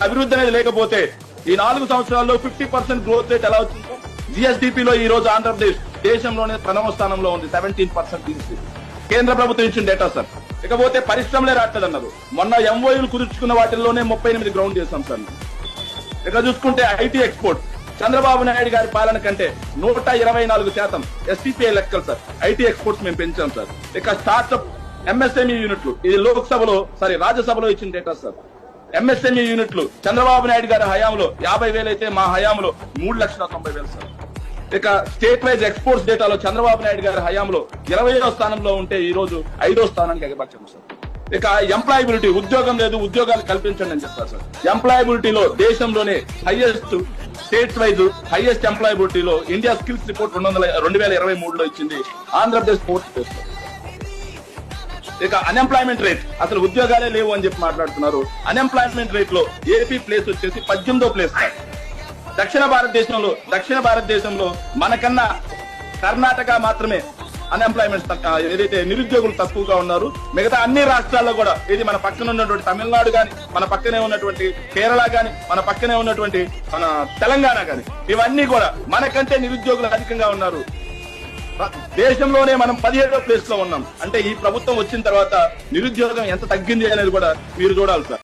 అభివృద్ధి అనేది లేకపోతే ఈ 4 సంవత్సరాల్లో 50% గ్రోత్ రేట్ ఎలా వచ్చిందో జిఎస్డిపిలో ఈ రోజు ఆంధ్రప్రదేశ్ దేశంలోనే ప్రథమ స్థానంలో ఉంది. 17% కేంద్ర ప్రభుత్వం ఇచ్చిన డేటా సార్. ఇకపోతే పరిశ్రమలే రావట్లేదన్నారు. మొన్న ఎంఓయూలు కుదుర్చుకున్న వాటిల్లోనే 38 గ్రౌండ్ చేశాం సార్. ఇక చూసుకుంటే ఐటీ ఎక్స్పోర్ట్ చంద్రబాబు నాయుడు గారి పాలన కంటే 124% ఎస్టీపీఐ లెక్కలు సార్. ఐటీ ఎక్స్పోర్ట్స్ మేము పెంచాం సార్. ఇక స్టార్ట్అప్ ఎంఎస్ఎంఈ యూనిట్లు ఇది రాజ్యసభలో ఇచ్చిన డేటా సార్. ఎంఎస్ఎంఈ యూనిట్లు చంద్రబాబు నాయుడు గారి హయాంలో 50,000 అయితే మా హయాంలో 3,90,000 సార్. ఇక స్టేట్ వైజ్ ఎక్స్పోర్ట్స్ డేటాలో చంద్రబాబు నాయుడు గారి హయాంలో 20వ స్థానంలో ఉంటే ఈ రోజు 5వ స్థానానికి ఎగబార్చాం సార్. ఇక ఎంప్లాయబిలిటీ ఉద్యోగం లేదు, ఉద్యోగాలు కల్పించండి అని చెప్తారు సార్. ఎంప్లాయబిలిటీలో దేశంలోనే హైయెస్ట్ స్టేట్ వైజ్ హైయెస్ట్ ఎంప్లాయబిలిటీలో ఇండియా స్కిల్స్ రిపోర్ట్ 2023లో ఇచ్చింది ఆంధ్రప్రదేశ్ 4th ప్లేస్. ఇక అన్ఎంప్లాయ్మెంట్ రేట్ అసలు ఉద్యోగాలే లేవు అని చెప్పి మాట్లాడుతున్నారు. అన్ఎంప్లాయ్మెంట్ రేట్ లో ఏపీ ప్లేస్ వచ్చేసి 18వ ప్లేస్. దక్షిణ భారతదేశంలో మనకన్నా కర్ణాటక మాత్రమే అన్ఎంప్లాయ్మెంట్ ఏదైతే నిరుద్యోగులు తక్కువగా ఉన్నారు. మిగతా అన్ని రాష్ట్రాల్లో కూడా ఇది మన పక్కన ఉన్నటువంటి తమిళనాడు గాని, మన పక్కనే ఉన్నటువంటి కేరళ గాని, మన పక్కనే ఉన్నటువంటి మన తెలంగాణ గాని, ఇవన్నీ కూడా మనకంటే నిరుద్యోగులు అధికంగా ఉన్నారు. దేశంలోనే మనం 17వ ప్లేస్ లో ఉన్నాం. అంటే ఈ ప్రభుత్వం వచ్చిన తర్వాత నిరుద్యోగం ఎంత తగ్గింది అనేది కూడా మీరు చూడాలి సార్.